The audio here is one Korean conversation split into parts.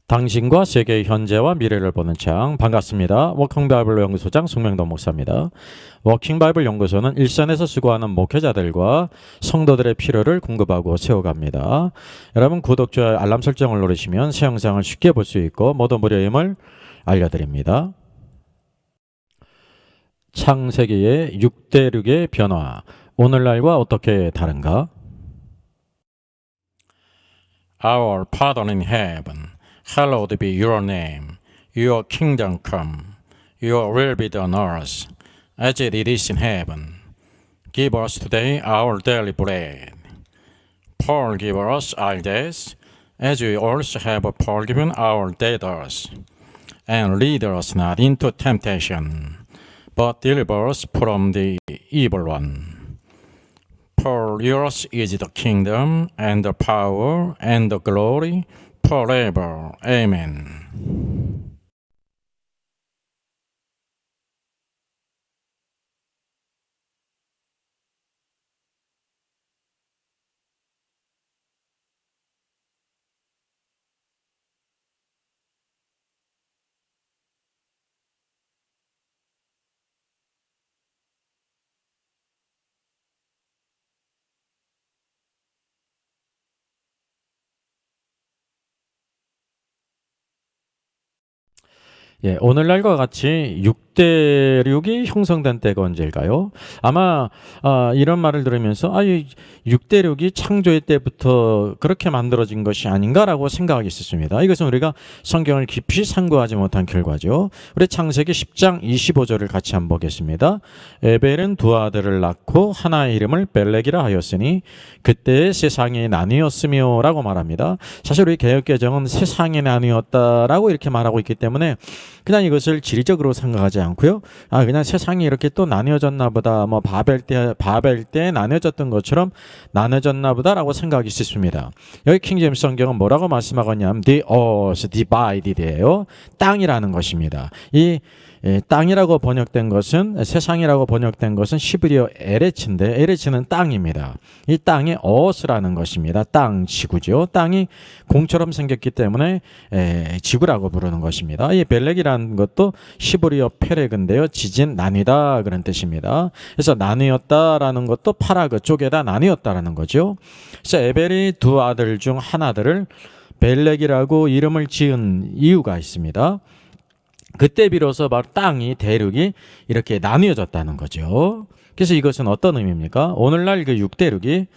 당신과 세계의 현재와 미래를 보는 창 반갑습니다. 워킹 바이블 연구소장 송명도 목사입니다. 워킹 바이블 연구소는 일선에서 수고하는 목회자들과 성도들의 필요를 공급하고 세워갑니다. 여러분 구독, 좋아요, 알람 설정을 누르시면 새 영상을 쉽게 볼 수 있고 모두 무료임을 알려드립니다. 창세기의 6대륙의 변화, 오늘날과 어떻게 다른가? Our Father in heaven, hallowed be your name. Your kingdom come. Your will be done on earth, as it is in heaven. Give us today our daily bread. Forgive us our debts, as we also have forgiven our debtors. And lead us not into temptation, but deliver us from the evil one. For yours is the kingdom, and the power, and the glory, forever. Amen. 예, 오늘날과 같이 6대륙이 형성된 때가 언제일까요? 아마 이런 말을 들으면서 이 6대륙이 창조의 때부터 그렇게 만들어진 것이 아닌가라고 생각하기 있었습니다. 이것은 우리가 성경을 깊이 상고하지 못한 결과죠. 우리 창세기 10장 25절을 같이 한번 보겠습니다. 에벨은 두 아들을 낳고 하나의 이름을 벨렉이라 하였으니 그때의 세상이 나뉘었으며 라고 말합니다. 사실 우리 개역개정은 세상이 나뉘었다라고 이렇게 말하고 있기 때문에 그냥 이것을 지리적으로 생각하지 않고요. 그냥 세상이 이렇게 또 나뉘어졌나 보다. 뭐 바벨 때 나뉘어졌던 것처럼 나뉘어졌나 보다라고 생각이 있습니다. 여기 킹제임스 성경은 뭐라고 말씀하고 있냐면 the earth divided예요. 땅이라는 것입니다. 이 땅이라고 번역된 것은, 세상이라고 번역된 것은 시브리어 에레츠인데 에레츠는 땅입니다. 이 땅이 어스라는 것입니다. 땅, 지구죠. 땅이 공처럼 생겼기 때문에 지구라고 부르는 것입니다. 이 벨렉이라는 것도 시브리어 페렉인데요. 지진, 나뉘다 그런 뜻입니다. 그래서 나뉘었다라는 것도 파라그 쪽에다 나뉘었다라는 거죠. 그래서 에벨이 두 아들 중 하나들을 벨렉이라고 이름을 지은 이유가 있습니다. 그때 비로소 바로 땅이, 대륙이 이렇게 나뉘어졌다는 거죠. 그래서 이것은 어떤 의미입니까? 오늘날 그 6대륙이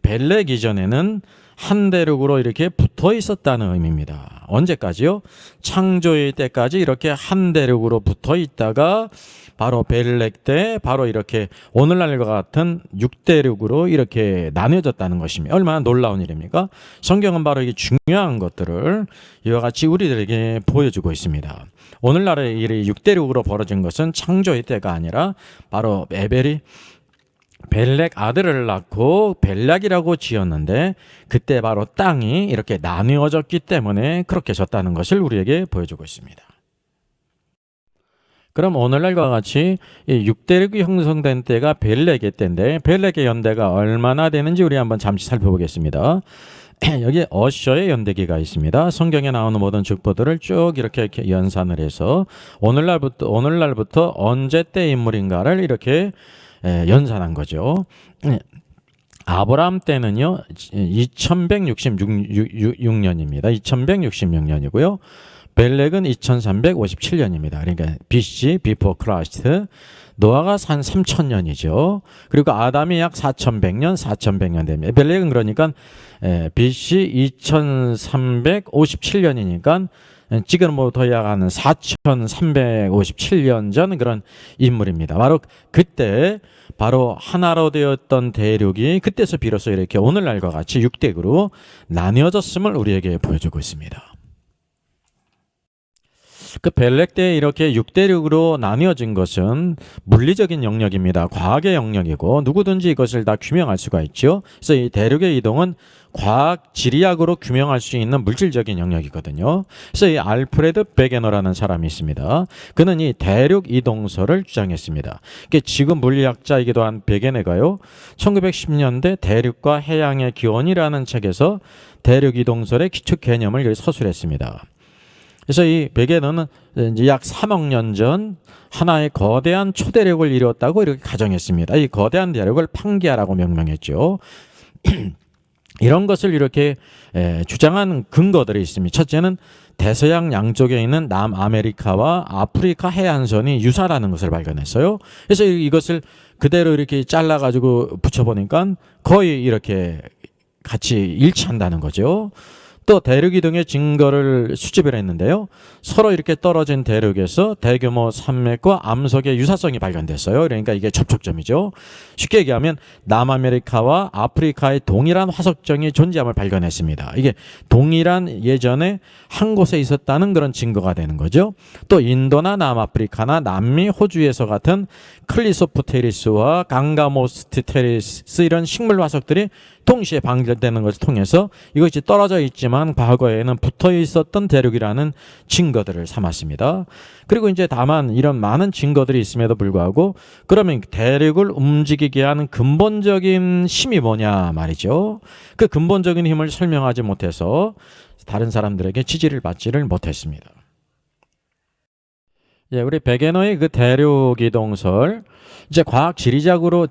벨렉 이전에는 한 대륙으로 이렇게 붙어 있었다는 의미입니다. 언제까지요? 창조의 때까지 이렇게 한 대륙으로 붙어 있다가 바로 벨렉 때 바로 이렇게 오늘날과 같은 6대륙으로 이렇게 나뉘어졌다는 것입니다. 얼마나 놀라운 일입니까? 성경은 바로 이게 중요한 것들을 이와 같이 우리들에게 보여주고 있습니다. 오늘날의 일이 6대륙으로 벌어진 것은 창조의 때가 아니라 바로 에벨이 벨렉 아들을 낳고 벨락이라고 지었는데 그때 바로 땅이 이렇게 나뉘어졌기 때문에 그렇게 졌다는 것을 우리에게 보여주고 있습니다. 그럼 오늘날과 같이 6대륙이 형성된 때가 벨렉의 때인데 벨렉의 연대가 얼마나 되는지 우리 한번 잠시 살펴보겠습니다. 여기 어셔의 연대기가 있습니다. 성경에 나오는 모든 족보들을 쭉 이렇게 연산을 해서 오늘날부터 언제 때 인물인가를 이렇게 연산한 거죠. 아브라함 때는요 2166년입니다. 2166년이고요. 벨렉은 2357년입니다. 그러니까 BC, Before Christ. 노아가 한 3000년이죠. 그리고 아담이 약 4100년 됩니다. 벨렉은 그러니까 BC 2357년이니까 지금부터 약 한 4357년 전 그런 인물입니다. 바로 그때 바로 하나로 되었던 대륙이 그때서 비로소 이렇게 오늘날과 같이 6대국으로 나뉘어졌음을 우리에게 보여주고 있습니다. 그 벨렉 때 이렇게 6대륙으로 나뉘어진 것은 물리적인 영역입니다. 과학의 영역이고 누구든지 이것을 다 규명할 수가 있죠. 그래서 이 대륙의 이동은 과학, 지리학으로 규명할 수 있는 물질적인 영역이거든요. 그래서 이 알프레드 베게너라는 사람이 있습니다. 그는 이 대륙 이동설을 주장했습니다. 지금 물리학자이기도 한 베게너가요, 1910년대 대륙과 해양의 기원이라는 책에서 대륙 이동설의 기초 개념을 서술했습니다. 그래서 이 베게너는 이제 약 3억 년 전 하나의 거대한 초대륙을 이루었다고 이렇게 가정했습니다. 이 거대한 대륙을 판게아라고 명명했죠. 이런 것을 이렇게 주장한 근거들이 있습니다. 첫째는 대서양 양쪽에 있는 남아메리카와 아프리카 해안선이 유사라는 것을 발견했어요. 그래서 이것을 그대로 이렇게 잘라가지고 붙여보니까 거의 이렇게 같이 일치한다는 거죠. 또 대륙 이동의 증거를 수집을 했는데요. 서로 이렇게 떨어진 대륙에서 대규모 산맥과 암석의 유사성이 발견됐어요. 그러니까 이게 접촉점이죠. 쉽게 얘기하면 남아메리카와 아프리카의 동일한 화석정이 존재함을 발견했습니다. 이게 동일한 예전에 한 곳에 있었다는 그런 증거가 되는 거죠. 또 인도나 남아프리카나 남미, 호주에서 같은 클리소프테리스와 강가모스테리스 이런 식물 화석들이 동시에 발견되는 것을 통해서 이것이 떨어져 있지만 과거에는 붙어 있었던 대륙이라는 증거들을 삼았습니다. 그리고 이제 다만 이런 많은 증거들이 있음에도 불구하고 그러면 대륙을 움직이게 하는 근본적인 힘이 뭐냐 말이죠. 그 근본적인 힘을 설명하지 못해서 다른 사람들에게 지지를 받지를 못했습니다. 예, 우리 베게너의 그 대륙 이동설 이제 과학 지리학으로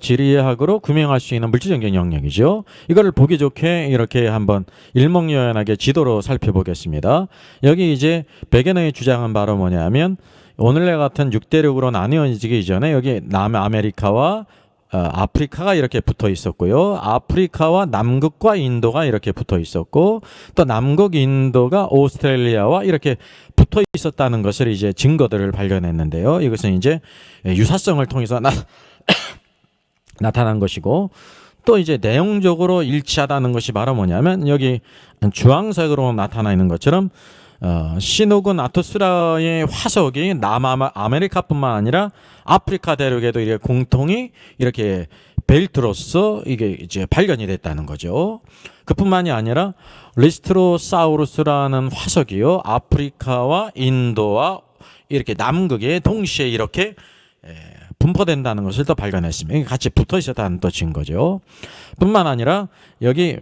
규명할 수 있는 물질적인 영역이죠. 이거를 보기 좋게 이렇게 한번 일목요연하게 지도로 살펴보겠습니다. 여기 이제 베게너의 주장은 바로 뭐냐면 오늘날 같은 6대륙으로 나뉘어지기 이전에 여기 남아메리카와 아프리카가 이렇게 붙어 있었고요. 아프리카와 남극과 인도가 이렇게 붙어 있었고 또 남극 인도가 오스트레일리아와 이렇게 붙어 있었다는 것을 이제 증거들을 발견했는데요. 이것은 이제 유사성을 통해서 나타난 것이고 또 이제 내용적으로 일치하다는 것이 바로 뭐냐면 여기 주황색으로 나타나 있는 것처럼 시누그 나투스라의 화석이 남아메리카뿐만 아니라 아프리카 대륙에도 이렇게 공통이 이렇게 벨트로서 이게 이제 발견이 됐다는 거죠. 그뿐만이 아니라 리스트로사우루스라는 화석이요 아프리카와 인도와 이렇게 남극에 동시에 이렇게 분포된다는 것을 또 발견했습니다. 같이 붙어 있었다는 또 증거죠. 뿐만 아니라 여기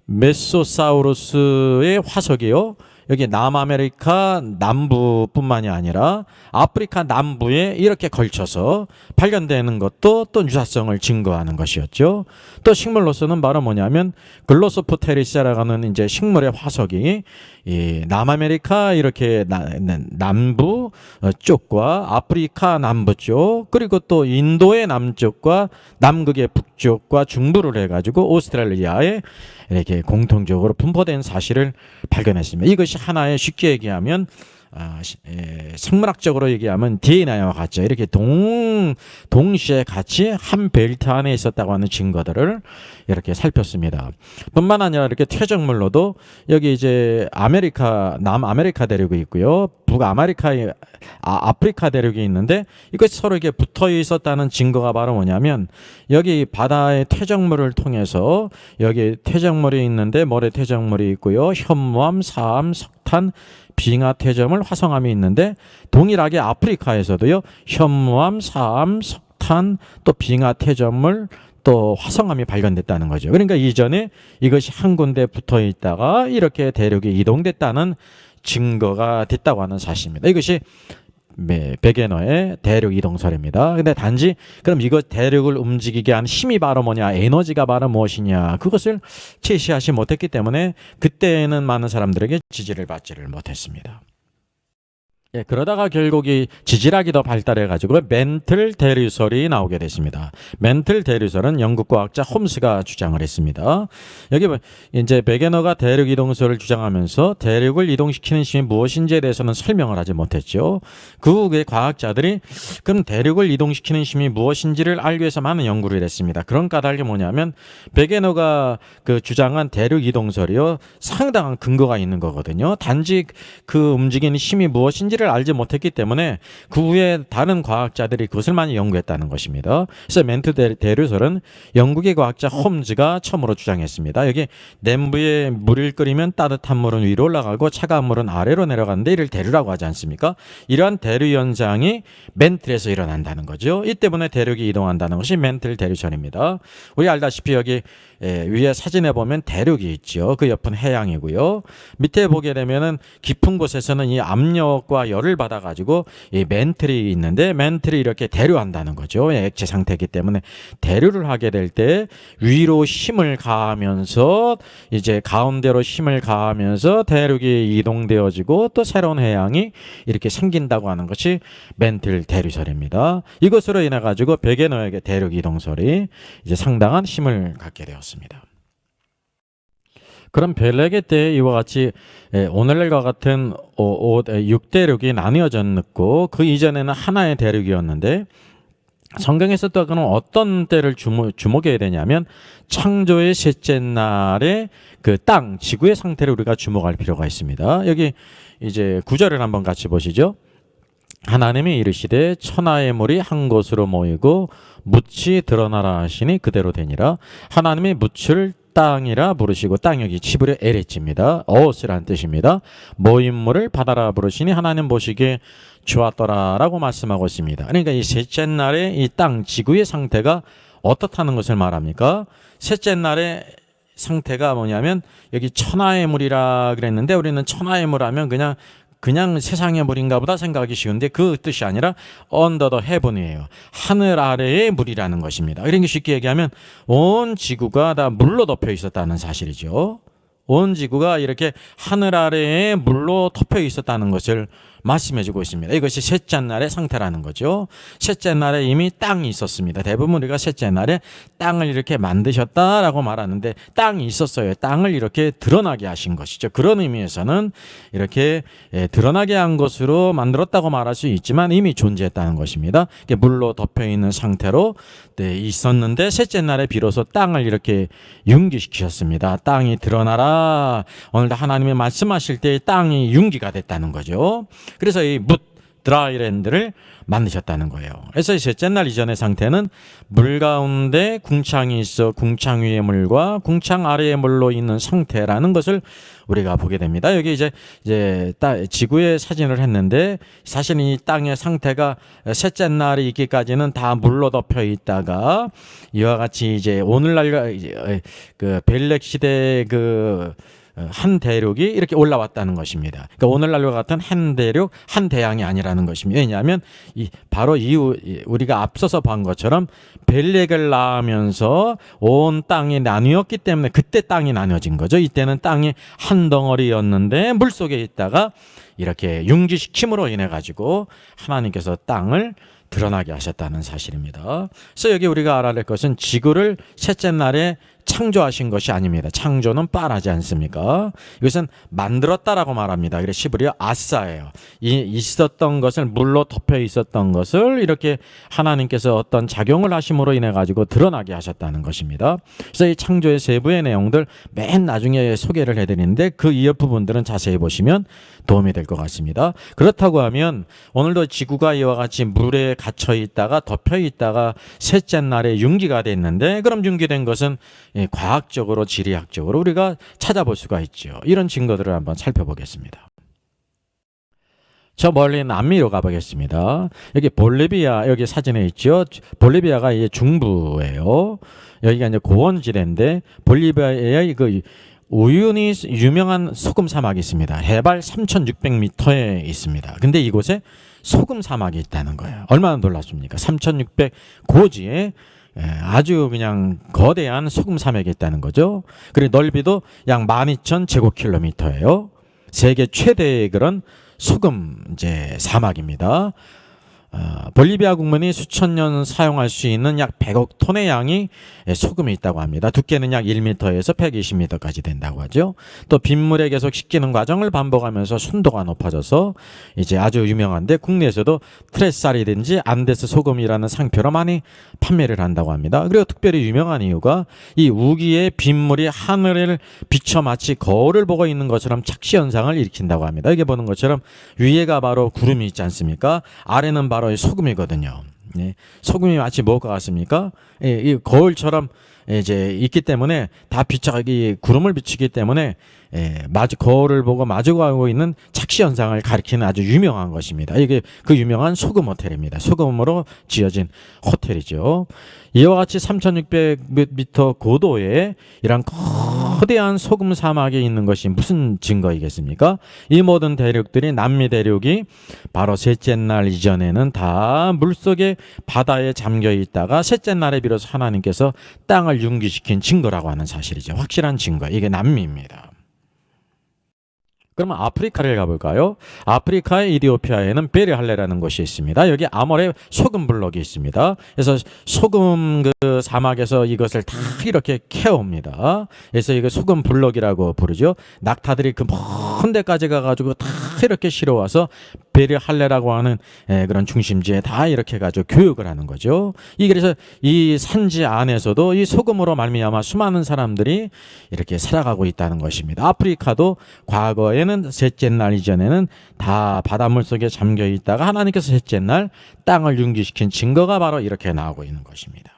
메소사우루스의 화석이요. 여기 남아메리카 남부뿐만이 아니라 아프리카 남부에 이렇게 걸쳐서 발견되는 것도 또 유사성을 증거하는 것이었죠. 또 식물로서는 바로 뭐냐면 글로소프테리스라고 하는 이제 식물의 화석이 이 남아메리카 이렇게 남부 쪽과 아프리카 남부 쪽 그리고 또 인도의 남쪽과 남극의 북쪽과 중부를 해가지고 오스트레일리아에 이렇게 공통적으로 분포된 사실을 발견했습니다. 이것이 하나의 쉽게 얘기하면 생물학적으로 얘기하면 DNA와 같죠. 이렇게 동시에 같이 한 벨트 안에 있었다고 하는 증거들을 이렇게 살폈습니다. 뿐만 아니라 이렇게 퇴적물로도 여기 이제 남아메리카 대륙이 있고요. 북아메리카의 아프리카 대륙이 있는데 이것이 서로 이렇게 붙어 있었다는 증거가 바로 뭐냐면 여기 바다의 퇴적물을 통해서 여기 퇴적물이 있는데 모래 퇴적물이 있고요. 현무암, 사암, 석탄, 빙하 퇴적물, 화성암이 있는데 동일하게 아프리카에서도요. 현무암, 사암, 석탄, 또 빙하 퇴적물, 또 화성암이 발견됐다는 거죠. 그러니까 이전에 이것이 한 군데 붙어 있다가 이렇게 대륙이 이동됐다는 증거가 됐다고 하는 사실입니다. 이것이 베게너의 대륙 이동설입니다. 근데 단지 그럼 이거 대륙을 움직이게 한 힘이 바로 뭐냐, 에너지가 바로 무엇이냐, 그것을 제시하지 못했기 때문에 그때는 많은 사람들에게 지지를 받지를 못했습니다. 예, 그러다가 결국 이 지질학이 더 발달해가지고 멘틀 대류설이 나오게 됐습니다. 멘틀 대류설은 영국 과학자 홈스가 주장을 했습니다. 여기 이제 베게너가 대륙 이동설을 주장하면서 대륙을 이동시키는 힘이 무엇인지에 대해서는 설명을 하지 못했죠. 그 후에 과학자들이 그럼 대륙을 이동시키는 힘이 무엇인지를 알기 위해서 많은 연구를 했습니다. 그런 까닭이 뭐냐면 베게너가 그 주장한 대륙 이동설이요 상당한 근거가 있는 거거든요. 단지 그 움직이는 힘이 무엇인지를 알지 못했기 때문에 그 후에 다른 과학자들이 그것을 많이 연구했다는 것입니다. 그래서 멘트 대류설은 영국의 과학자 홈즈가 처음으로 주장했습니다. 여기 냉부에 물을 끓이면 따뜻한 물은 위로 올라가고 차가운 물은 아래로 내려가는데 이를 대류라고 하지 않습니까? 이러한 대류 현상이 멘틀에서 일어난다는 거죠. 이 때문에 대륙이 이동한다는 것이 멘틀 대류설입니다. 우리 알다시피 여기 위에 사진에 보면 대륙이 있죠. 그 옆은 해양이고요. 밑에 보게 되면은 깊은 곳에서는 이 압력과 열을 받아가지고 이 맨틀이 있는데 맨틀이 이렇게 대류한다는 거죠. 액체 상태이기 때문에 대류를 하게 될 때 위로 힘을 가하면서 이제 가운데로 힘을 가하면서 대륙이 이동되어지고 또 새로운 해양이 이렇게 생긴다고 하는 것이 맨틀 대류설입니다. 이것으로 인해 가지고 베게너에게 대륙 이동설이 이제 상당한 힘을 갖게 되었습니다. 그럼 벨레게 때 이와 같이 오늘날과 같은 6대륙이 나뉘어졌고 그 이전에는 하나의 대륙이었는데 성경에서 또 그는 어떤 때를 주목해야 되냐면 창조의 셋째 날에 그 땅, 지구의 상태를 우리가 주목할 필요가 있습니다. 여기 이제 9절을 한번 같이 보시죠. 하나님이 이르시되 천하의 물이 한 곳으로 모이고 묻이 드러나라 하시니 그대로 되니라. 하나님이 묻을 땅이라 부르시고 땅 여기 히브리어 에레츠입니다. 어스란 뜻입니다. 모인 물을 바다라 부르시니 하나님 보시기에 좋았더라라고 말씀하고 있습니다. 그러니까 이 셋째 날에 이 땅 지구의 상태가 어떻다는 것을 말합니까? 셋째 날의 상태가 뭐냐면 여기 천하의 물이라 그랬는데 우리는 천하의 물 하면 그냥 세상의 물인가 보다 생각하기 쉬운데 그 뜻이 아니라 under the heaven이에요. 하늘 아래의 물이라는 것입니다. 그러니까 쉽게 얘기하면 온 지구가 다 물로 덮여 있었다는 사실이죠. 온 지구가 이렇게 하늘 아래에 물로 덮여 있었다는 것을 말씀해주고 있습니다. 이것이 셋째 날의 상태라는 거죠. 셋째 날에 이미 땅이 있었습니다. 대부분 우리가 셋째 날에 땅을 이렇게 만드셨다라고 말하는데 땅이 있었어요. 땅을 이렇게 드러나게 하신 것이죠. 그런 의미에서는 이렇게 드러나게 한 것으로 만들었다고 말할 수 있지만 이미 존재했다는 것입니다. 물로 덮여 있는 상태로 있었는데 셋째 날에 비로소 땅을 이렇게 융기시키셨습니다. 땅이 드러나라. 오늘도 하나님이 말씀하실 때 땅이 융기가 됐다는 거죠. 그래서 이 드라이랜드를 만드셨다는 거예요. 그래서 셋째 날 이전의 상태는 물 가운데 궁창이 있어 궁창 위의 물과 궁창 아래의 물로 있는 상태라는 것을 우리가 보게 됩니다. 여기 이제 지구의 사진을 했는데 사실 이 땅의 상태가 셋째 날이 있기까지는 다 물로 덮여 있다가 이와 같이 이제 오늘날 그 벨렉 시대 한 대륙이 이렇게 올라왔다는 것입니다. 그러니까 오늘날과 같은 한 대륙, 한 대양이 아니라는 것입니다. 왜냐하면 바로 우리가 앞서서 본 것처럼 벨렉을 낳으면서 온 땅이 나뉘었기 때문에 그때 땅이 나뉘어진 거죠. 이때는 땅이 한 덩어리였는데 물속에 있다가 이렇게 융기시킴으로 인해 가지고 하나님께서 땅을 드러나게 하셨다는 사실입니다. 그래서 여기 우리가 알아야 될 것은 지구를 셋째 날에 창조하신 것이 아닙니다. 창조는 빠르지 않습니까? 이것은 만들었다라고 말합니다. 그래서 히브리어 아싸예요. 있었던 것을 물로 덮여 있었던 것을 이렇게 하나님께서 어떤 작용을 하심으로 인해 가지고 드러나게 하셨다는 것입니다. 그래서 이 창조의 세부의 내용들 맨 나중에 소개를 해드리는데 그 이어 부분들은 자세히 보시면 도움이 될 것 같습니다. 그렇다고 하면 오늘도 지구가 이와 같이 물에 갇혀 있다가 덮여 있다가 셋째 날에 융기가 됐는데 그럼 융기된 것은 과학적으로 지리학적으로 우리가 찾아볼 수가 있죠. 이런 증거들을 한번 살펴보겠습니다. 저 멀리 남미로 가보겠습니다. 여기 볼리비아 여기 사진에 있죠. 볼리비아가 이제 중부예요. 여기가 이제 고원지대인데 볼리비아의 그 우유니 유명한 소금 사막이 있습니다. 해발 3,600m에 있습니다. 근데 이곳에 소금 사막이 있다는 거예요. 얼마나 놀랍습니까? 3,600 고지에 아주 그냥 거대한 소금 사막이 있다는 거죠. 그리고 넓이도 약 12,000제곱킬로미터예요. 세계 최대의 그런 소금 사막입니다. 볼리비아 국민이 수천 년 사용할 수 있는 약 100억 톤의 양이 소금이 있다고 합니다. 두께는 약 1m에서 120m까지 된다고 하죠. 또 빗물에 계속 식히는 과정을 반복하면서 순도가 높아져서 이제 아주 유명한데 국내에서도 트레살이든지 안데스 소금이라는 상표로 많이 판매를 한다고 합니다. 그리고 특별히 유명한 이유가 이 우기의 빗물이 하늘을 비춰 마치 거울을 보고 있는 것처럼 착시 현상을 일으킨다고 합니다. 이게 보는 것처럼 위에가 바로 구름이 있지 않습니까? 아래는 바로 소금이거든요. 소금이 마치 무엇과 같습니까? 이 거울처럼 이제 있기 때문에 다 비춰기 구름을 비추기 때문에 마주 거울을 보고 마주가고 있는 착시 현상을 가리키는 아주 유명한 것입니다. 이게 그 유명한 소금 호텔입니다. 소금으로 지어진 호텔이죠. 이와 같이 3,600m 고도에 이런 거대한 소금 사막에 있는 것이 무슨 증거이겠습니까? 이 모든 대륙들이 남미 대륙이 바로 셋째 날 이전에는 다 물속에 바다에 잠겨 있다가 셋째 날에 비로소 하나님께서 땅을 융기시킨 증거라고 하는 사실이죠. 확실한 증거. 이게 남미입니다. 그러면 아프리카를 가볼까요? 아프리카의 이디오피아에는 베르할레라는 곳이 있습니다. 여기 아몰의 소금 블록이 있습니다. 그래서 소금 그 사막에서 이것을 다 이렇게 캐옵니다. 그래서 이거 소금 블록이라고 부르죠. 낙타들이 그 먼 데까지 가가지고 다 이렇게 실어와서 베르할레라고 하는 그런 중심지에 다 이렇게 가지고 교육을 하는 거죠. 이 그래서 이 산지 안에서도 이 소금으로 말미암아 수많은 사람들이 이렇게 살아가고 있다는 것입니다. 아프리카도 과거에는 셋째 날 이전에는 다 바닷물 속에 잠겨 있다가 하나님께서 셋째 날 땅을 융기시킨 증거가 바로 이렇게 나오고 있는 것입니다.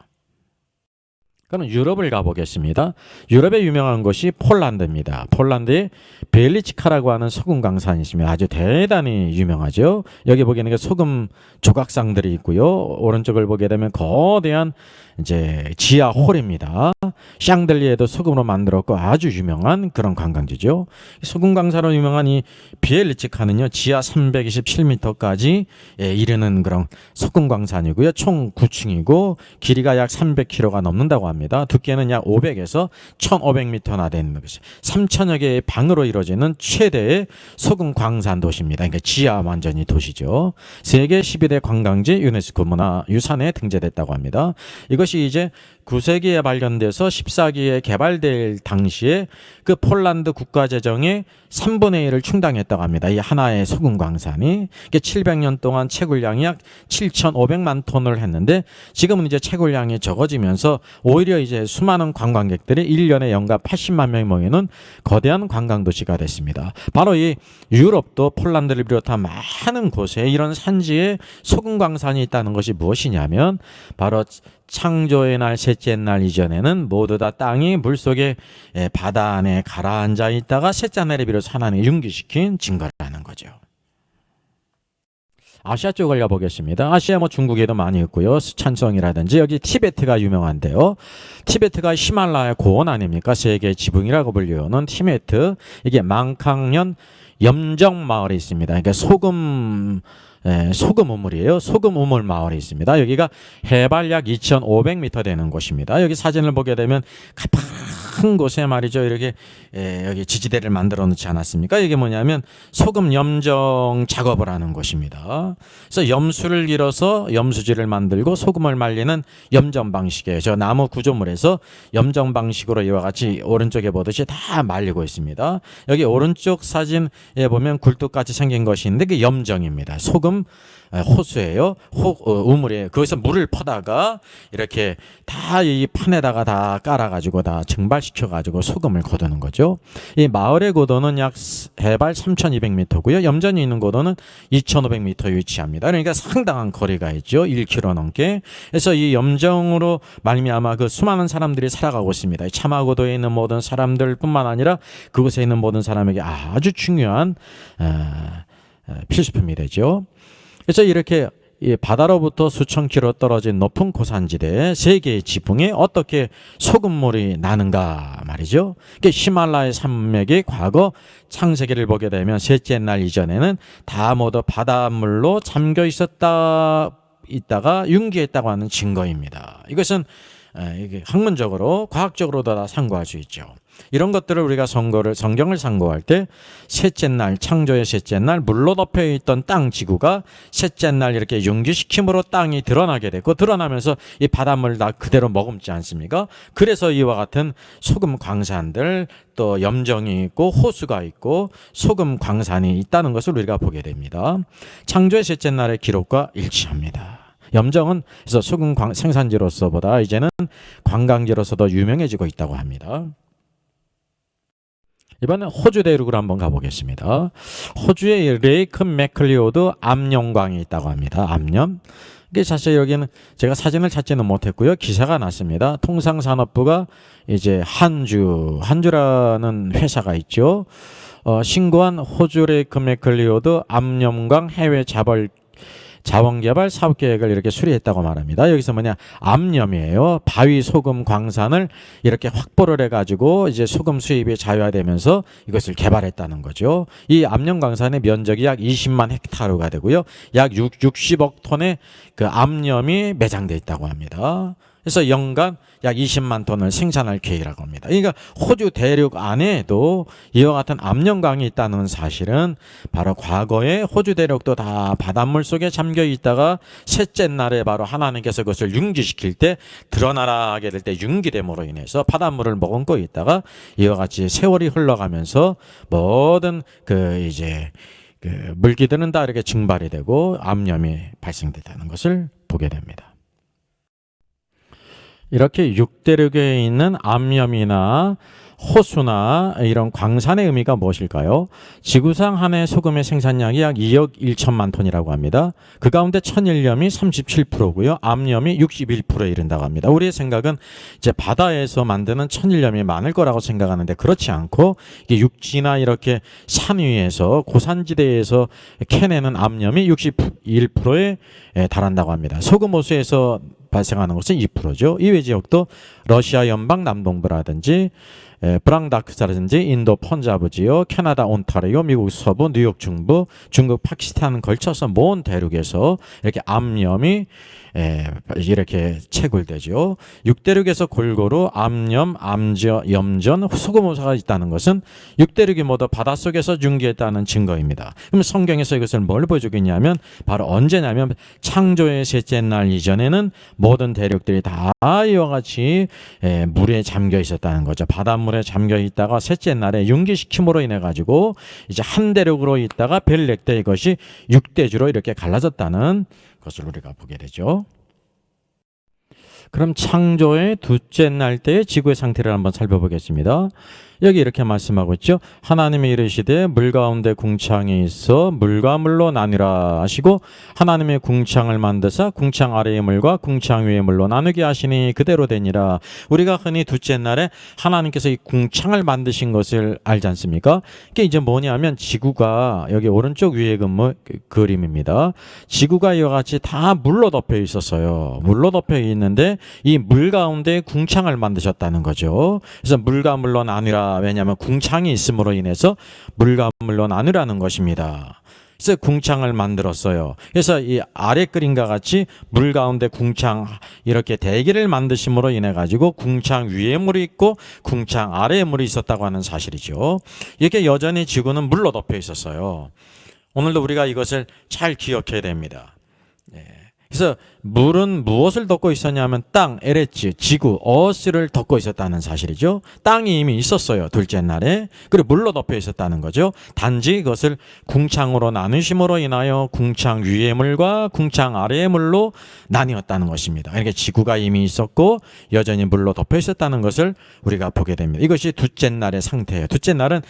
그럼 유럽을 가보겠습니다. 유럽의 유명한 곳이 폴란드입니다. 폴란드에 벨리치카라고 하는 소금 강산이 있습니다. 아주 대단히 유명하죠. 여기 보기에는 소금 조각상들이 있고요. 오른쪽을 보게 되면 거대한 이제 지하 홀입니다. 샹들리에도 소금으로 만들었고 아주 유명한 그런 관광지죠. 소금 강사로 유명한 이 비엘리치카는요, 지하 327m까지 이르는 그런 소금 광산이고요. 총 9층이고 길이가 약 300km가 넘는다고 합니다. 두께는 약 500에서 1500m나 되는 것이 3000여 개의 방으로 이루어지는 최대의 소금 광산 도시입니다. 그러니까 지하 완전히 도시죠. 세계 12대 관광지 유네스코 문화유산에 등재됐다고 합니다. 이것이 이제 9세기에 발견돼서 14기에 개발될 당시에 그 폴란드 국가재정의 3분의 1을 충당했다고 합니다. 이 하나의 소금 광산이 700년 동안 채굴량이 약 7,500만 톤을 했는데 지금은 이제 채굴량이 적어지면서 오히려 이제 수많은 관광객들이 1년에 연간 80만 명이 모이는 거대한 관광도시가 됐습니다. 바로 이 유럽도 폴란드를 비롯한 많은 곳에 이런 산지에 소금 광산이 있다는 것이 무엇이냐면 바로 창조의 날 셋째 날 이전에는 모두 다 땅이 물속에 바다 안에 가라앉아 있다가 셋째 날에 비로소 하나님이 융기시킨 증거라는 거죠. 아시아 쪽을 가보겠습니다. 아시아 중국에도 많이 있고요. 스촨성이라든지 여기 티베트가 유명한데요. 티베트가 히말라야 고원 아닙니까? 세계 지붕이라고 불리우는 티베트. 이게 망캉현 염정 마을에 있습니다. 그러니까 소금 우물이에요. 소금 우물 마을이 있습니다. 여기가 해발 약 2,500m 되는 곳입니다. 여기 사진을 보게 되면 큰 곳에 말이죠. 이렇게 여기 지지대를 만들어 놓지 않았습니까? 이게 뭐냐면 소금 염정 작업을 하는 곳입니다. 그래서 염수를 길어서 염수지를 만들고 소금을 말리는 염정 방식이에요. 저 나무 구조물에서 염정 방식으로 이와 같이 오른쪽에 보듯이 다 말리고 있습니다. 여기 오른쪽 사진에 보면 굴뚝같이 생긴 것이 있는데 그게 염정입니다. 소금 호수예요. 우물이에요. 거기서 물을 퍼다가 이렇게 다 이 판에다가 다 깔아가지고 다 증발시켜가지고 소금을 거두는 거죠. 이 마을의 고도는 약 해발 3,200m고요. 염전이 있는 고도는 2,500m 위치합니다. 그러니까 상당한 거리가 있죠. 1km 넘게. 그래서 이 염정으로 말미암아 그 수많은 사람들이 살아가고 있습니다. 차마고도에 있는 모든 사람들뿐만 아니라 그곳에 있는 모든 사람에게 아주 중요한 필수품이 되죠. 그래서 이렇게 바다로부터 수천 킬로 떨어진 높은 고산지대 세계의 지붕에 어떻게 소금물이 나는가 말이죠. 히말라야 산맥이 과거 창세기를 보게 되면 셋째 날 이전에는 다 모두 바닷물로 잠겨 있다가 융기했다고 하는 증거입니다. 이것은 이게 학문적으로 과학적으로도 다 상고할 수 있죠. 이런 것들을 우리가 성경을 상고할 때 셋째 날, 창조의 셋째 날 물로 덮여 있던 땅 지구가 셋째 날 이렇게 융기시킴으로 땅이 드러나게 되고 드러나면서 이 바닷물을 다 그대로 머금지 않습니까? 그래서 이와 같은 소금 광산들 또 염정이 있고 호수가 있고 소금 광산이 있다는 것을 우리가 보게 됩니다. 창조의 셋째 날의 기록과 일치합니다. 염정은 그래서 소금 생산지로서보다 이제는 관광지로서도 유명해지고 있다고 합니다. 이번엔 호주 대륙으로 한번 가보겠습니다. 호주의 레이크 맥클리오드 암염광이 있다고 합니다. 암염. 이게 사실 여기는 제가 사진을 찾지는 못했고요. 기사가 났습니다. 통상산업부가 이제 한주라는 회사가 있죠. 신고한 호주의 금액 클리오드 암염광 해외 자원개발 사업계획을 이렇게 수리했다고 말합니다. 여기서 뭐냐, 암염이에요. 바위 소금 광산을 이렇게 확보를 해가지고 이제 소금 수입이 자유화되면서 이것을 개발했다는 거죠. 이 암염 광산의 면적이 약 20만 헥타르가 되고요. 약 60억 톤의 그 암염이 매장돼 있다고 합니다. 그래서 연간 약 20만 톤을 생산할 계획이라고 합니다. 그러니까 호주 대륙 안에도 이와 같은 암염강이 있다는 사실은 바로 과거에 호주 대륙도 다 바닷물 속에 잠겨 있다가 셋째 날에 바로 하나님께서 그것을 융기시킬 때 드러나게 될 때 융기됨으로 인해서 바닷물을 머금고 있다가 이와 같이 세월이 흘러가면서 모든 그 물기들은 다 이렇게 증발이 되고 암염이 발생됐다는 것을 보게 됩니다. 이렇게 육대륙에 있는 암염이나 호수나 이런 광산의 의미가 무엇일까요? 지구상 한 해 소금의 생산량이 약 2억 1천만 톤이라고 합니다. 그 가운데 천일염이 37%고요. 암염이 61%에 이른다고 합니다. 우리의 생각은 이제 바다에서 만드는 천일염이 많을 거라고 생각하는데 그렇지 않고 이게 육지나 이렇게 산 위에서 고산지대에서 캐내는 암염이 61%에 달한다고 합니다. 소금 호수에서 발생하는 것은 2%죠. 이외 지역도 러시아 연방 남동부라든지 브랑다크사라든지 인도 펀자브지요, 캐나다 온타리오, 미국 서부, 뉴욕 중부, 중국 파키스탄 걸쳐서 모은 대륙에서 이렇게 암염이 이렇게 채굴되죠. 육대륙에서 골고루 암염, 염전, 소금호수가 있다는 것은 육대륙이 모두 바닷속에서 융기했다는 증거입니다. 그럼 성경에서 이것을 뭘 보여주고 있냐면 바로 언제냐면 창조의 셋째 날 이전에는 모든 대륙들이 다 이와 같이 물에 잠겨 있었다는 거죠. 바닷물에 잠겨 있다가 셋째 날에 융기시킴으로 인해 가지고 이제 한 대륙으로 있다가 벨렉대 이것이 육대주로 이렇게 갈라졌다는 것을 우리가 보게 되죠. 그럼 창조의 둘째 날 때의 지구의 상태를 한번 살펴보겠습니다. 여기 이렇게 말씀하고 있죠. 하나님이 이르시되 물 가운데 궁창이 있어 물과 물로 나뉘라 하시고 하나님의 궁창을 만드사 궁창 아래의 물과 궁창 위의 물로 나누게 하시니 그대로 되니라. 우리가 흔히 둘째 날에 하나님께서 이 궁창을 만드신 것을 알지 않습니까? 이게 이제 뭐냐면 지구가 여기 오른쪽 위에 그림입니다. 지구가 이와 같이 다 물로 덮여 있었어요. 물로 덮여 있는데 이 물 가운데 궁창을 만드셨다는 거죠. 그래서 물과 물로 나뉘라. 왜냐하면 궁창이 있음으로 인해서 물과 물로 나누라는 것입니다. 그래서 궁창을 만들었어요. 그래서 이 아래 그림과 같이 물 가운데 궁창 이렇게 대기를 만드심으로 인해 가지고 궁창 위에 물이 있고 궁창 아래에 물이 있었다고 하는 사실이죠. 이렇게 여전히 지구는 물로 덮여 있었어요. 오늘도 우리가 이것을 잘 기억해야 됩니다. 그래서 물은 무엇을 덮고 있었냐면 땅, LH, 지구, 어스를 덮고 있었다는 사실이죠. 땅이 이미 있었어요. 둘째 날에. 그리고 물로 덮여 있었다는 거죠. 단지 이것을 궁창으로 나누심으로 인하여 궁창 위의 물과 궁창 아래의 물로 나뉘었다는 것입니다. 이렇게 지구가 이미 있었고 여전히 물로 덮여 있었다는 것을 우리가 보게 됩니다. 이것이 둘째 날의 상태예요. 둘째 날은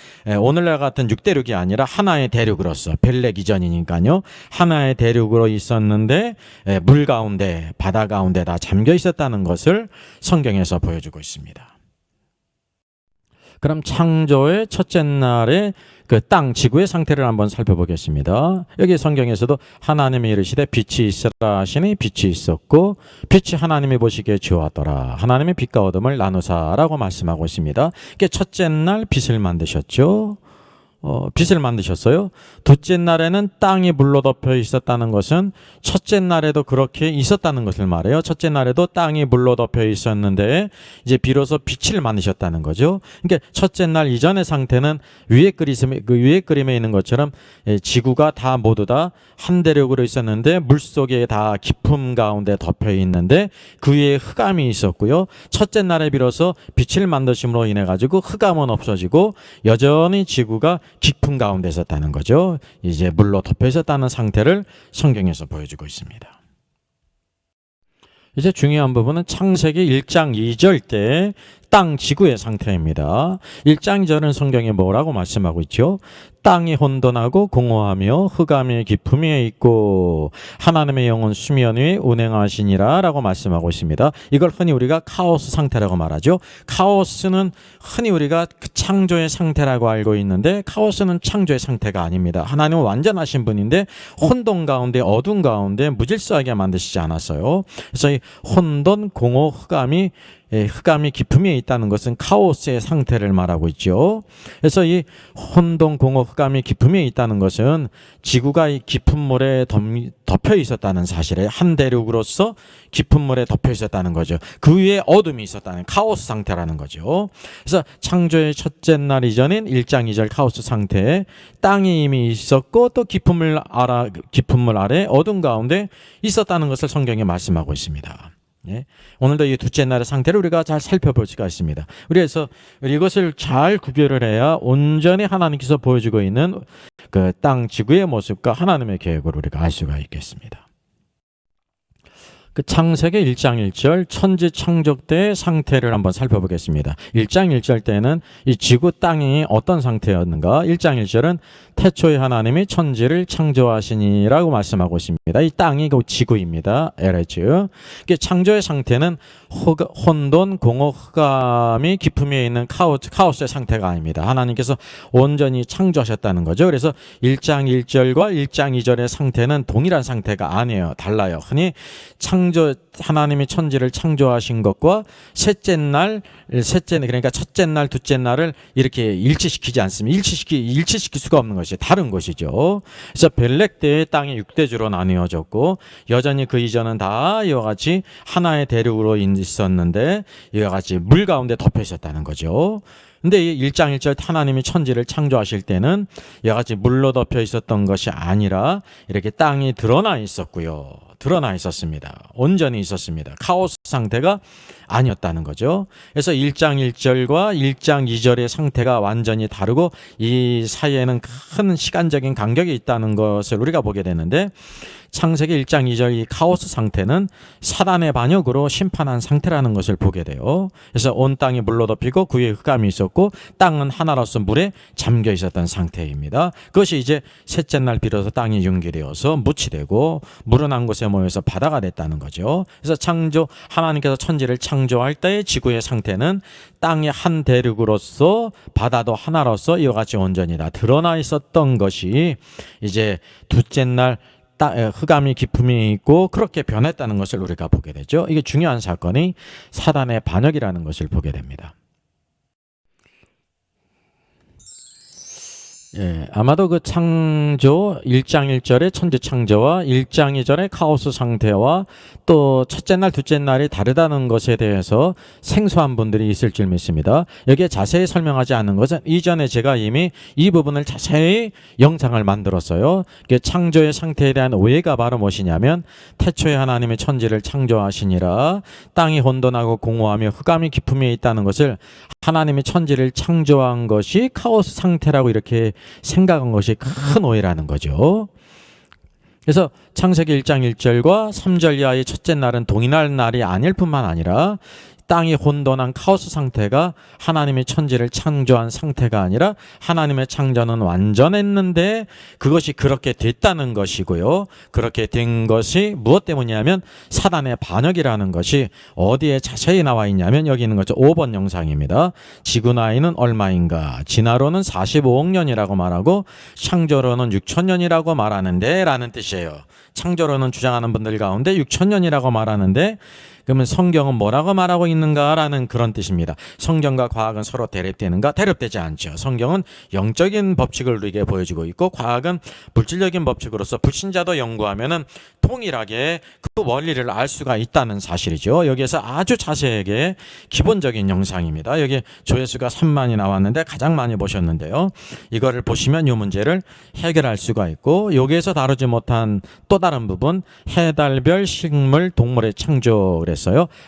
오늘날 같은 육대륙이 아니라 하나의 대륙으로서 벨렉 이전이니까요. 하나의 대륙으로 있었는데 물 가운데 바다 가운데 다 잠겨 있었다는 것을 성경에서 보여주고 있습니다. 그럼 창조의 첫째 날의 그 땅 지구의 상태를 한번 살펴보겠습니다. 여기 성경에서도 하나님이 이르시되 빛이 있으라 하시니 빛이 있었고 빛이 하나님이 보시기에 좋았더라. 하나님의 빛과 어둠을 나누사라고 말씀하고 있습니다. 이게 첫째 날 빛을 만드셨죠. 빛을 만드셨어요. 둘째 날에는 땅이 물로 덮여 있었다는 것은 첫째 날에도 그렇게 있었다는 것을 말해요. 첫째 날에도 땅이 물로 덮여 있었는데 이제 비로소 빛을 만드셨다는 거죠. 그러니까 첫째 날 이전의 상태는 위에 그림에 있는 것처럼 지구가 다 모두 다 한 대륙으로 있었는데 물속에 다 깊음 가운데 덮여 있는데 그 위에 흑암이 있었고요. 첫째 날에 비로소 빛을 만드심으로 인해 가지고 흑암은 없어지고 여전히 지구가 깊은 가운데 있었다는 거죠. 이제 물로 덮여 있었다는 상태를 성경에서 보여주고 있습니다. 이제 중요한 부분은 창세기 1장 2절 때 땅 지구의 상태입니다. 1장 2절은 성경에 뭐라고 말씀하고 있죠? 땅이 혼돈하고 공허하며 흑암의 깊음에 있고 하나님의 영은 수면 위에 운행하시니라 라고 말씀하고 있습니다. 이걸 흔히 우리가 카오스 상태라고 말하죠. 카오스는 흔히 우리가 그 창조의 상태라고 알고 있는데 카오스는 창조의 상태가 아닙니다. 하나님은 완전하신 분인데 혼돈 가운데 어둠 가운데 무질서하게 만드시지 않았어요. 그래서 이 혼돈, 공허, 흑암이 깊음에 있다는 것은 카오스의 상태를 말하고 있죠. 그래서 이 혼돈, 공허, 흑암이 깊음에 있다는 것은 지구가 이 깊은 물에 덮여 있었다는 사실에 한 대륙으로서 깊은 물에 덮여 있었다는 거죠. 그 위에 어둠이 있었다는 카오스 상태라는 거죠. 그래서 창조의 첫째 날 이전인 1장 2절 카오스 상태에 땅이 이미 있었고 또 깊은 물 아래 어둠 가운데 있었다는 것을 성경에 말씀하고 있습니다. 예. 오늘도 이 둘째 날의 상태를 우리가 잘 살펴볼 수가 있습니다. 그래서 이것을 잘 구별을 해야 온전히 하나님께서 보여주고 있는 그 땅 지구의 모습과 하나님의 계획을 우리가 알 수가 있겠습니다. 그 창세기 1장 1절 천지 창조 때의 상태를 한번 살펴보겠습니다. 1장 1절 때는 이 지구 땅이 어떤 상태였는가? 1장 1절은 태초에 하나님이 천지를 창조하시니라고 말씀하고 있습니다. 이 땅이 그 지구입니다. 에레즈. 창조의 상태는 혼돈, 공허, 흑암이 깊음에 있는 카오스의 상태가 아닙니다. 하나님께서 온전히 창조하셨다는 거죠. 그래서 1장 1절과 1장 2절의 상태는 동일한 상태가 아니에요. 달라요. 흔히 하나님이 천지를 창조하신 것과 그러니까 첫째 날, 둘째 날을 이렇게 일치시키지 않습니다. 일치시킬 수가 없는 것이 다른 것이죠. 그래서 벨렉 때의 땅이 6대주로 나뉘어졌고 여전히 그 이전은 다 이와 같이 하나의 대륙으로 있었는데 이와 같이 물 가운데 덮여 있었다는 거죠. 근데 1장 1절 하나님이 천지를 창조하실 때는 이와 같이 물로 덮여 있었던 것이 아니라 이렇게 땅이 드러나 있었고요. 드러나 있었습니다. 온전히 있었습니다. 카오스 상태가 아니었다는 거죠. 그래서 1장 1절과 1장 2절의 상태가 완전히 다르고 이 사이에는 큰 시간적인 간격이 있다는 것을 우리가 보게 되는데 창세기 1장 2절 이 카오스 상태는 사단의 반역으로 심판한 상태라는 것을 보게 돼요. 그래서 온 땅이 물로 덮이고 그 위에 흑암이 있었고 땅은 하나로서 물에 잠겨 있었던 상태입니다. 그것이 이제 셋째 날 비로소 땅이 융기되어서 묻이 되고 물은 한 곳에 모여서 바다가 됐다는 거죠. 그래서 하나님께서 천지를 창조할 때의 지구의 상태는 땅의 한 대륙으로서 바다도 하나로서 이와 같이 온전히 다 드러나 있었던 것이 이제 둘째 날 흑암이 깊음이 있고 그렇게 변했다는 것을 우리가 보게 되죠. 이게 중요한 사건이 사단의 반역이라는 것을 보게 됩니다. 예, 아마도 그 창조 1장 1절의 천지 창조와 1장 2절의 카오스 상태와 또 첫째 날, 둘째 날이 다르다는 것에 대해서 생소한 분들이 있을 줄 믿습니다. 여기에 자세히 설명하지 않는 것은 이전에 제가 이미 이 부분을 자세히 영상을 만들었어요. 창조의 상태에 대한 오해가 바로 무엇이냐면 태초에 하나님의 천지를 창조하시니라 땅이 혼돈하고 공허하며 흑암이 깊음에 있다는 것을 하나님의 천지를 창조한 것이 카오스 상태라고 이렇게 생각한 것이 큰 오해라는 거죠. 그래서 창세기 1장 1절과 3절 이하의 첫째 날은 동일한 날이 아닐 뿐만 아니라 땅이 혼돈한 카오스 상태가 하나님의 천지를 창조한 상태가 아니라 하나님의 창조는 완전했는데 그것이 그렇게 됐다는 것이고요. 그렇게 된 것이 무엇 때문이냐면 사단의 반역이라는 것이 어디에 자세히 나와 있냐면 여기 있는 거죠. 5번 영상입니다. 지구 나이는 얼마인가? 진화로는 45억 년이라고 말하고 창조로는 6천 년이라고 말하는데 라는 뜻이에요. 창조로는 주장하는 분들 가운데 6천 년이라고 말하는데 그러면 성경은 뭐라고 말하고 있는가라는 그런 뜻입니다. 성경과 과학은 서로 대립되는가? 대립되지 않죠. 성경은 영적인 법칙을 우리에게 보여주고 있고 과학은 물질적인 법칙으로서 불신자도 연구하면은 동일하게 그 원리를 알 수가 있다는 사실이죠. 여기에서 아주 자세하게 기본적인 영상입니다. 여기 조회수가 3만이 나왔는데 가장 많이 보셨는데요. 이거를 보시면 이 문제를 해결할 수가 있고 여기에서 다루지 못한 또 다른 부분 해달별 식물 동물의 창조 그랬어요.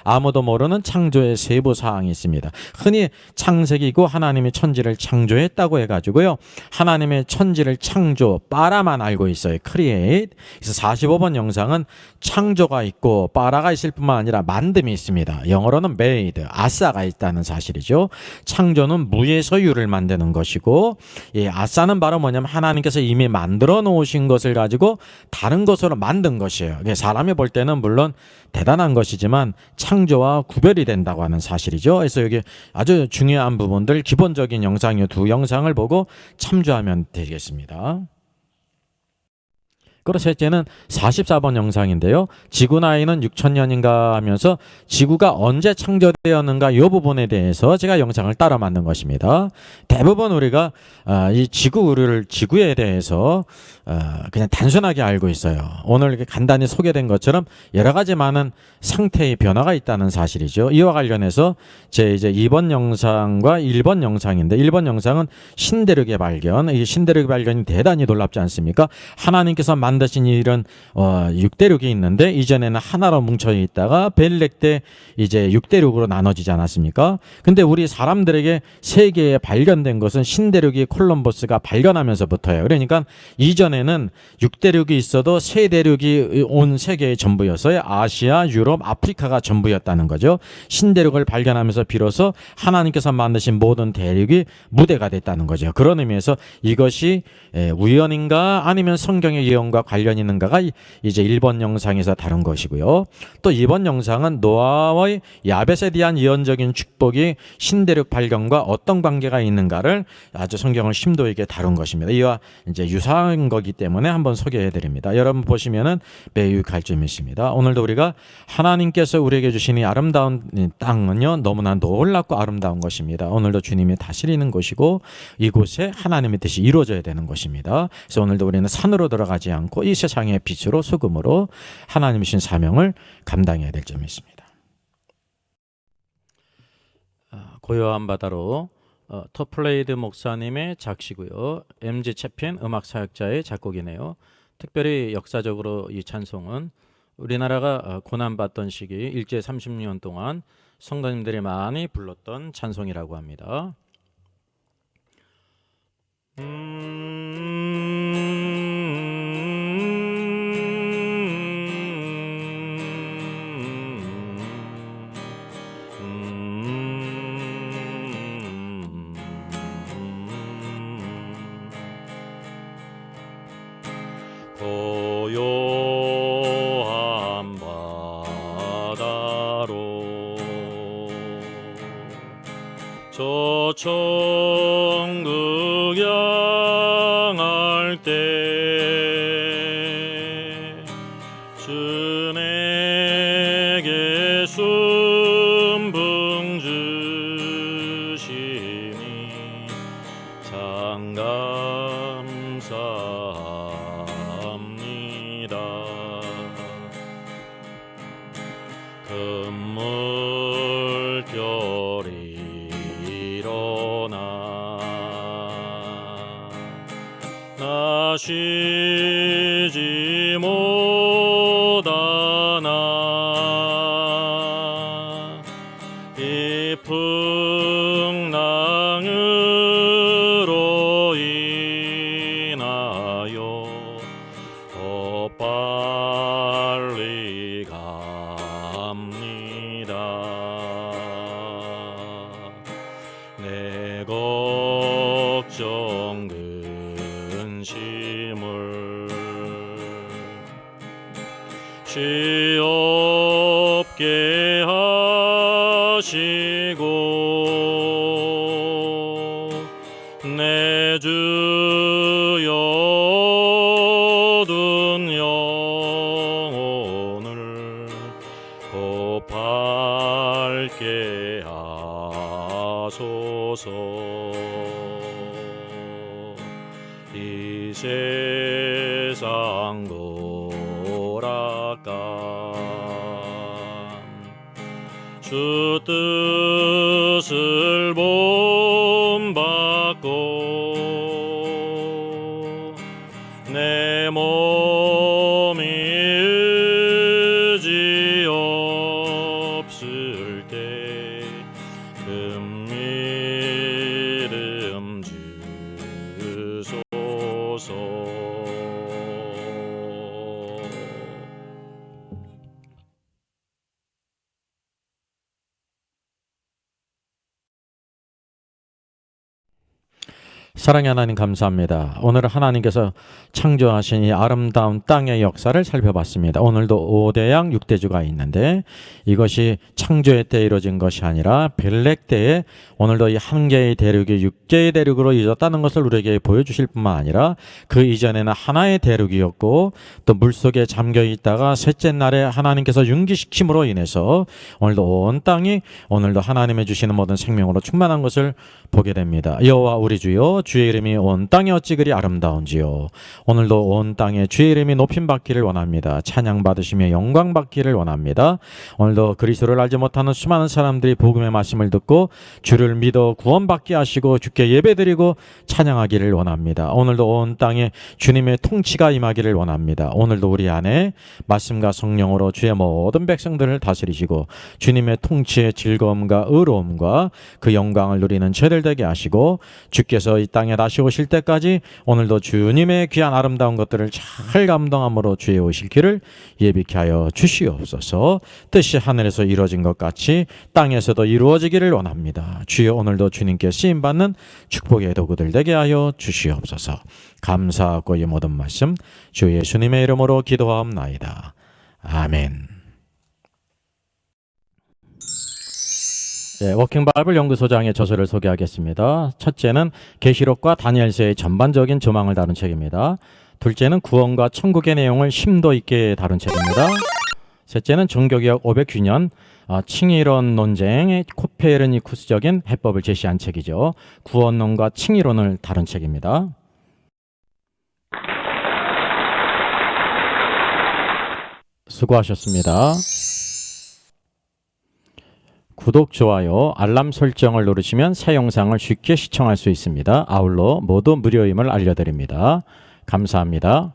아무도 모르는 창조의 세부 사항이 있습니다. 흔히 창세기고 하나님이 천지를 창조했다고 해가지고요. 하나님의 천지를 창조 빠라만 알고 있어요. 크리에이트. 그래서 45번 영상은 창조가 있고 빠라가 있을 뿐만 아니라 만듦이 있습니다. 영어로는 made, 아싸가 있다는 사실이죠. 창조는 무에서 유를 만드는 것이고, 이 아싸는 바로 뭐냐면 하나님께서 이미 만들어 놓으신 것을 가지고 다른 것으로 만든 것이에요. 사람이 볼 때는 물론 대단한 것이지만 창조와 구별이 된다고 하는 사실이죠. 그래서 여기 아주 중요한 부분들, 기본적인 영상이 두 영상을 보고 참조하면 되겠습니다. 그리고 셋째는 44번 영상인데요. 지구 나이는 6천년인가 하면서 지구가 언제 창조되었는가 이 부분에 대해서 제가 영상을 따라 만든 것입니다. 대부분 우리가 이 지구에 대해서 그냥 단순하게 알고 있어요. 오늘 이렇게 간단히 소개된 것처럼 여러 가지 많은 상태의 변화가 있다는 사실이죠. 이와 관련해서 제 이제 2번 영상과 1번 영상인데, 1번 영상은 신대륙의 발견. 이 신대륙의 발견이 대단히 놀랍지 않습니까? 하나님께서 만드신 이런 6대륙이 있는데 이전에는 하나로 뭉쳐 있다가 벨렉 때 이제 6대륙으로 나눠지지 않았습니까? 근데 우리 사람들에게 세계에 발견된 것은 신대륙이 콜럼버스가 발견하면서부터예요. 그러니까 이전에는 6대륙이 있어도 세 대륙이 온 세계의 전부였어요. 아시아, 유럽, 아프리카가 전부였다는 거죠. 신대륙을 발견하면서 비로소 하나님께서 만드신 모든 대륙이 무대가 됐다는 거죠. 그런 의미에서 이것이 우연인가 아니면 성경의 예언과 관련이 있는가가 이제 1번 영상에서 다룬 것이고요. 또 2번 영상은 노아의 야벳에 대한 예언적인 축복이 신대륙 발견과 어떤 관계가 있는가를 아주 성경을 심도 있게 다룬 것입니다. 이와 이제 유사한 거기 때문에 한번 소개해 드립니다. 여러분 보시면은 매우 유익할 점이 있습니다. 오늘도 우리가 하나님께서 우리에게 주신 이 아름다운 땅은요, 너무나 놀랍고 아름다운 것입니다. 오늘도 주님이 다스리는 곳이고 이곳에 하나님의 뜻이 이루어져야 되는 것입니다. 그래서 오늘도 우리는 산으로 들어가지 않고 이 세상의 빛으로 소금으로 하나님의 신 사명을 감당해야 될 점이 있습니다. 고요한 바다로 터플레이드 목사님의 작시고요. MG 채핀 음악 사역자의 작곡이네요. 특별히 역사적으로 이 찬송은 우리나라가 고난받던 시기 일제 30년 동안 성도님들이 많이 불렀던 찬송이라고 합니다. 고요한 바다로 저 천국 향할 때 주 내게 순풍 주시니 참 감사합니다. 금물결이 일어나 나 쉬지 못하나 이 풍랑으로 인하여 더 빨리 갑니다. 내 걱정 근심을 쉬옵게 하시고 내 주여 얻은 영혼을 곧 밝게 하소서. 이 세상 돌아감 주 뜻을 본받고 내 몸이 의지 없을 때 금미름 주소서. 사랑의 하나님 감사합니다. 오늘 하나님께서 창조하신 이 아름다운 땅의 역사를 살펴봤습니다. 오늘도 5대양 6대주가 있는데 이것이 창조의 때 이루어진 것이 아니라 벨렉 때에 오늘도 이 한 개의 대륙이 6개의 대륙으로 이어졌다는 것을 우리에게 보여주실 뿐만 아니라 그 이전에는 하나의 대륙이었고 또 물속에 잠겨 있다가 셋째 날에 하나님께서 융기시킴으로 인해서 오늘도 온 땅이 오늘도 하나님의 주시는 모든 생명으로 충만한 것을 보게 됩니다. 여호와 우리 주여, 주의 이름이 온 땅에 어찌 그리 아름다운지요. 오늘도 온 땅에 주의 이름이 높임 받기를 원합니다. 찬양 받으시며 영광 받기를 원합니다. 오늘도 그리스도를 알지 못하는 수많은 사람들이 복음의 말씀을 듣고 주를 믿어 구원받게 하시고 주께 예배드리고 찬양하기를 원합니다. 오늘도 온 땅에 주님의 통치가 임하기를 원합니다. 오늘도 우리 안에 말씀과 성령으로 주의 모든 백성들을 다스리시고 주님의 통치의 즐거움과 의로움과 그 영광을 누리는 저희들 되게 하시고 주께서 이 땅에 다시 오실 때까지 오늘도 주님의 귀한 아름다운 것들을 잘 감당함으로 주의 오실 길을 예비케 하여 주시옵소서. 뜻이 하늘에서 이루어진 것 같이 땅에서도 이루어지기를 원합니다. 주여 오늘도 주님께 쓰임받는 축복의 도구들 되게 하여 주시옵소서. 감사하고 이 모든 말씀 주 예수님의 이름으로 기도하옵나이다. 아멘. 워킹 바이블 연구소장의 저서를 소개하겠습니다. 첫째는 계시록과 다니엘서의 전반적인 조망을 다룬 책입니다. 둘째는 구원과 천국의 내용을 심도 있게 다룬 책입니다. 셋째는 종교개혁 500주년 칭의론 논쟁의 코페르니쿠스적인 해법을 제시한 책이죠. 구원론과 칭의론을 다룬 책입니다. 수고하셨습니다. 구독, 좋아요, 알람 설정을 누르시면 새 영상을 쉽게 시청할 수 있습니다. 아울러 모두 무료임을 알려드립니다. 감사합니다.